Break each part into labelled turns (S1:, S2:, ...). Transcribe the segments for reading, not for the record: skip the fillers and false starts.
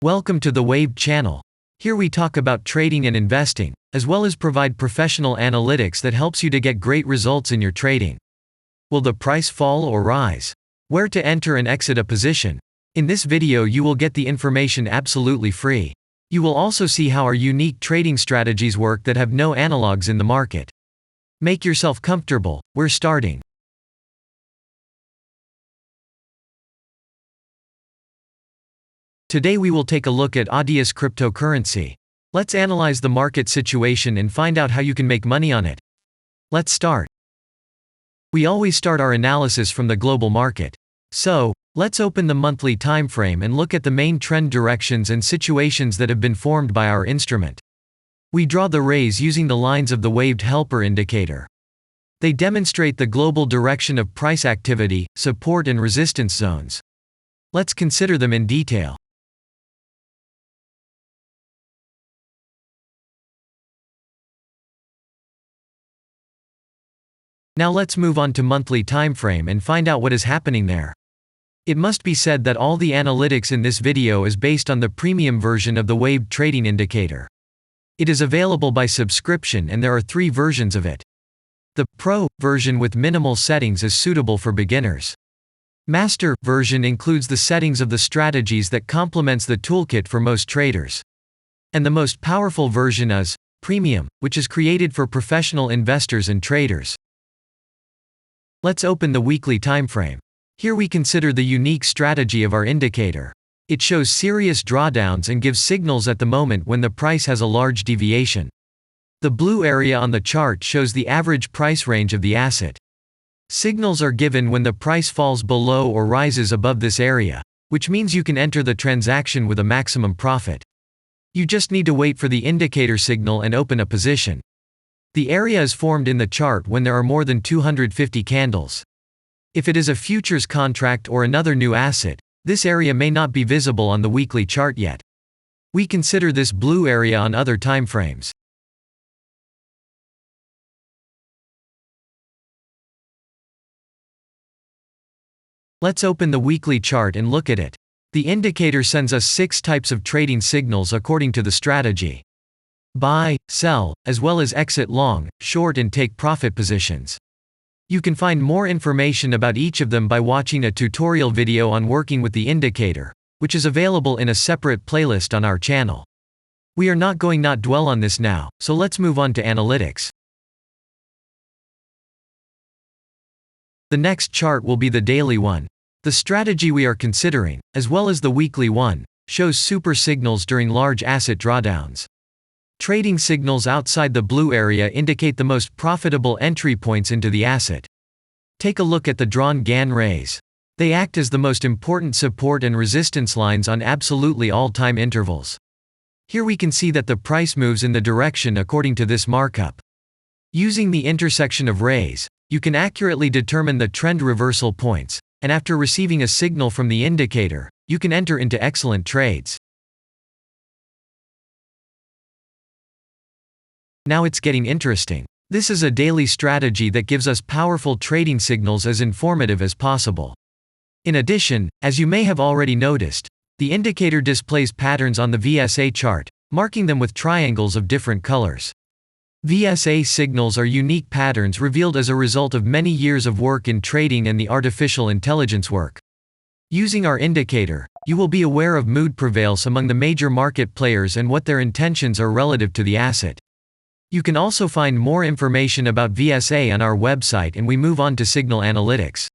S1: Welcome to the Wave channel. Here we talk about trading and investing, as well as provide professional analytics that helps you to get great results in your trading. Will the price fall or rise? Where to enter and exit a position? In this video you will get the information absolutely free. You will also see how our unique trading strategies work that have no analogs in the market. Make yourself comfortable, we're starting. Today we will take a look at AUDIOUSDT cryptocurrency. Let's analyze the market situation and find out how you can make money on it. Let's start. We always start our analysis from the global market. So, let's open the monthly time frame and look at the main trend directions and situations that have been formed by our instrument. We draw the rays using the lines of the waved helper indicator. They demonstrate the global direction of price activity, support and resistance zones. Let's consider them in detail. Now let's move on to monthly time frame and find out what is happening there. It must be said that all the analytics in this video is based on the premium version of the waved trading indicator. It is available by subscription and there are 3 versions of it. The Pro version with minimal settings is suitable for beginners. Master version includes the settings of the strategies that complements the toolkit for most traders. And the most powerful version is Premium, which is created for professional investors and traders. Let's open the weekly time frame. Here we consider the unique strategy of our indicator. It shows serious drawdowns and gives signals at the moment when the price has a large deviation. The blue area on the chart shows the average price range of the asset. Signals are given when the price falls below or rises above this area, which means you can enter the transaction with a maximum profit. You just need to wait for the indicator signal and open a position. The area is formed in the chart when there are more than 250 candles. If it is a futures contract or another new asset, this area may not be visible on the weekly chart yet. We consider this blue area on other time frames. Let's open the weekly chart and look at it. The indicator sends us 6 types of trading signals according to the strategy. Buy, sell, as well as exit long, short and take profit positions. You can find more information about each of them by watching a tutorial video on working with the indicator, which is available in a separate playlist on our channel. We are not going to dwell on this now, so let's move on to analytics. The next chart will be the daily one. The strategy we are considering, as well as the weekly one, shows super signals during large asset drawdowns. Trading signals outside the blue area indicate the most profitable entry points into the asset. Take a look at the drawn Gann rays. They act as the most important support and resistance lines on absolutely all time intervals. Here we can see that the price moves in the direction according to this markup. Using the intersection of rays, you can accurately determine the trend reversal points, and after receiving a signal from the indicator, you can enter into excellent trades. Now it's getting interesting. This is a daily strategy that gives us powerful trading signals as informative as possible. In addition, as you may have already noticed, the indicator displays patterns on the VSA chart, marking them with triangles of different colors. VSA signals are unique patterns revealed as a result of many years of work in trading and the artificial intelligence work. Using our indicator, you will be aware of mood prevails among the major market players and what their intentions are relative to the asset. You can also find more information about VSA on our website, and we move on to signal analytics.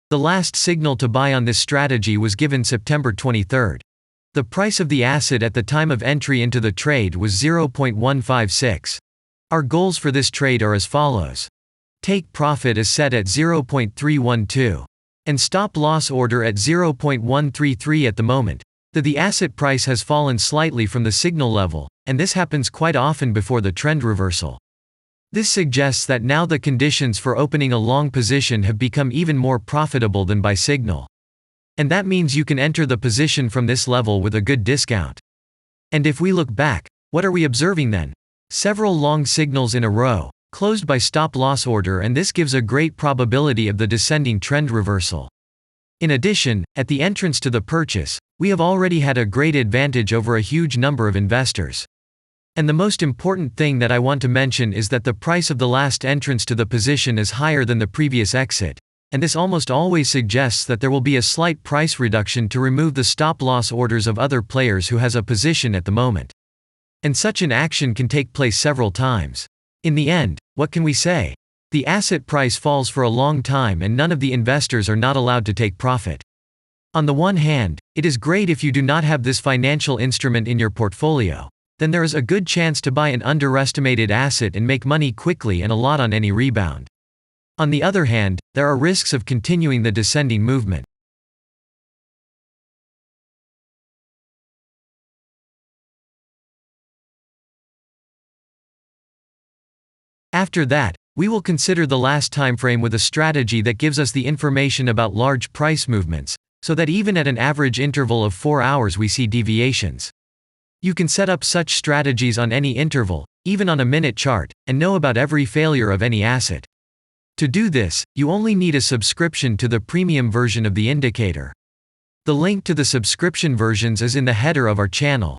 S1: The last signal to buy on this strategy was given September 23rd. The price of the asset at the time of entry into the trade was 0.156. Our goals for this trade are as follows. Take profit is set at 0.312. And stop loss order at 0.133 at the moment, that the asset price has fallen slightly from the signal level, and this happens quite often before the trend reversal. This suggests that now the conditions for opening a long position have become even more profitable than by signal. And that means you can enter the position from this level with a good discount. And if we look back, what are we observing then? Several long signals in a row, closed by stop-loss order, and this gives a great probability of the descending trend reversal. In addition, at the entrance to the purchase, we have already had a great advantage over a huge number of investors. And the most important thing that I want to mention is that the price of the last entrance to the position is higher than the previous exit, and this almost always suggests that there will be a slight price reduction to remove the stop-loss orders of other players who has a position at the moment. And such an action can take place several times. In the end, what can we say? The asset price falls for a long time and none of the investors are not allowed to take profit. On the one hand, it is great if you do not have this financial instrument in your portfolio. Then there is a good chance to buy an underestimated asset and make money quickly and a lot on any rebound. On the other hand, there are risks of continuing the descending movement. After that, we will consider the last time frame with a strategy that gives us the information about large price movements, so that even at an average interval of 4 hours we see deviations. You can set up such strategies on any interval, even on a minute chart, and know about every failure of any asset. To do this, you only need a subscription to the premium version of the indicator. The link to the subscription versions is in the header of our channel.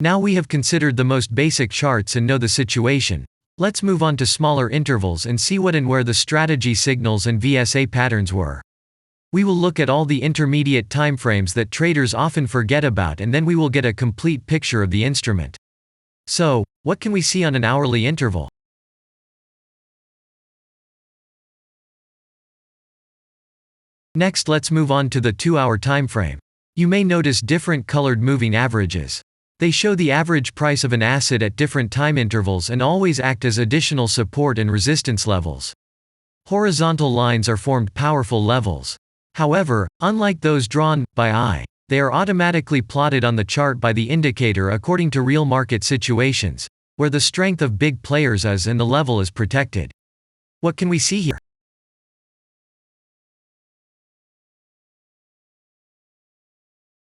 S1: Now we have considered the most basic charts and know the situation. Let's move on to smaller intervals and see what and where the strategy signals and VSA patterns were. We will look at all the intermediate timeframes that traders often forget about, and then we will get a complete picture of the instrument. So, what can we see on an hourly interval? Next, let's move on to the 2-hour timeframe. You may notice different colored moving averages. They show the average price of an asset at different time intervals and always act as additional support and resistance levels. Horizontal lines are formed powerful levels. However, unlike those drawn by eye, they are automatically plotted on the chart by the indicator according to real market situations, where the strength of big players is and the level is protected. What can we see here?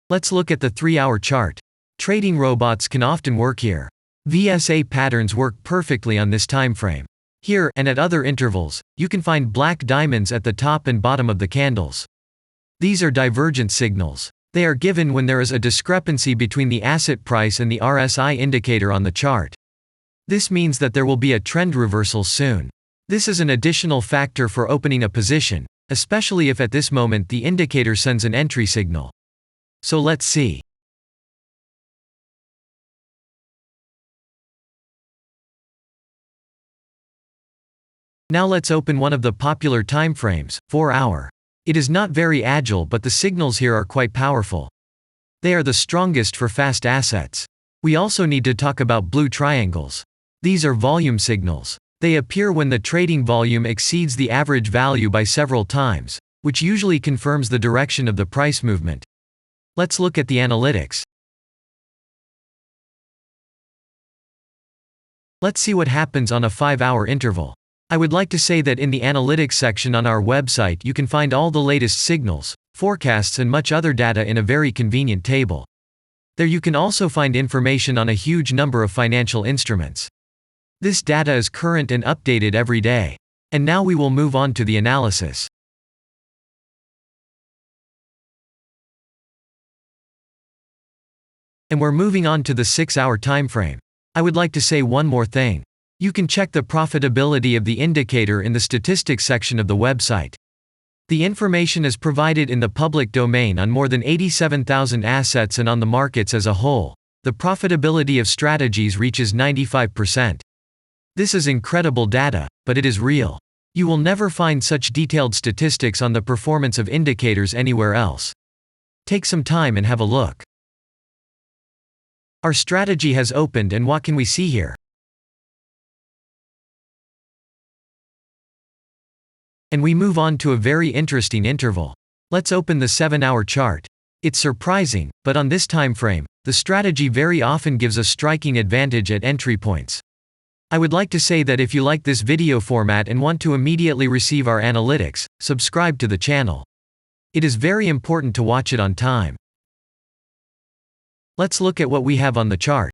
S1: Let's look at the 3-hour chart. Trading robots can often work here. VSA patterns work perfectly on this time frame. Here, and at other intervals, you can find black diamonds at the top and bottom of the candles. These are divergent signals. They are given when there is a discrepancy between the asset price and the RSI indicator on the chart. This means that there will be a trend reversal soon. This is an additional factor for opening a position, especially if at this moment the indicator sends an entry signal. So let's see. Now let's open one of the popular timeframes, 4-hour. It is not very agile, but the signals here are quite powerful. They are the strongest for fast assets. We also need to talk about blue triangles. These are volume signals. They appear when the trading volume exceeds the average value by several times, which usually confirms the direction of the price movement. Let's look at the analytics. Let's see what happens on a 5-hour interval. I would like to say that in the analytics section on our website you can find all the latest signals, forecasts and much other data in a very convenient table. There you can also find information on a huge number of financial instruments. This data is current and updated every day. And now we will move on to the analysis. And we're moving on to the 6-hour timeframe. I would like to say one more thing. You can check the profitability of the indicator in the statistics section of the website. The information is provided in the public domain on more than 87,000 assets and on the markets as a whole. The profitability of strategies reaches 95%. This is incredible data, but it is real. You will never find such detailed statistics on the performance of indicators anywhere else. Take some time and have a look. Our strategy has opened, and what can we see here? And we move on to a very interesting interval. Let's open the 7-hour chart. It's surprising, but on this time frame, the strategy very often gives a striking advantage at entry points. I would like to say that if you like this video format and want to immediately receive our analytics, subscribe to the channel. It is very important to watch it on time. Let's look at what we have on the chart.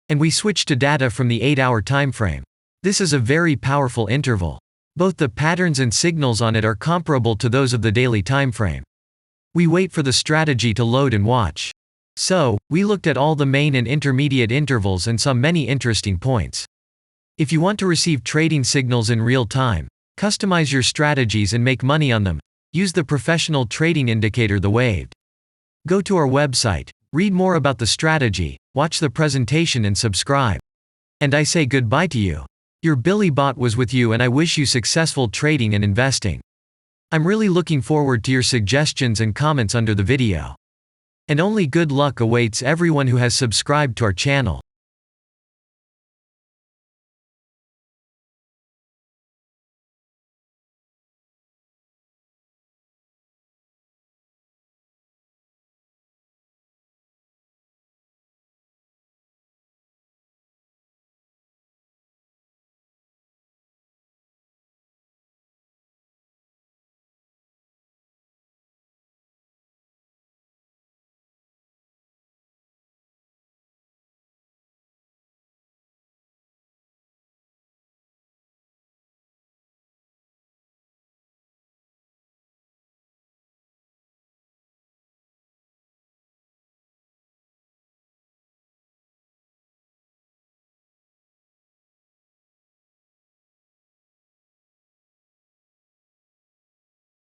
S1: And we switch to data from the 8-hour timeframe. This is a very powerful interval. Both the patterns and signals on it are comparable to those of the daily timeframe. We wait for the strategy to load and watch. So, we looked at all the main and intermediate intervals and saw many interesting points. If you want to receive trading signals in real time, customize your strategies and make money on them, use the professional trading indicator the Waved. Go to our website, read more about the strategy, watch the presentation and subscribe. And I say goodbye to you. Your Billy Bot was with you and I wish you successful trading and investing. I'm really looking forward to your suggestions and comments under the video. And only good luck awaits everyone who has subscribed to our channel.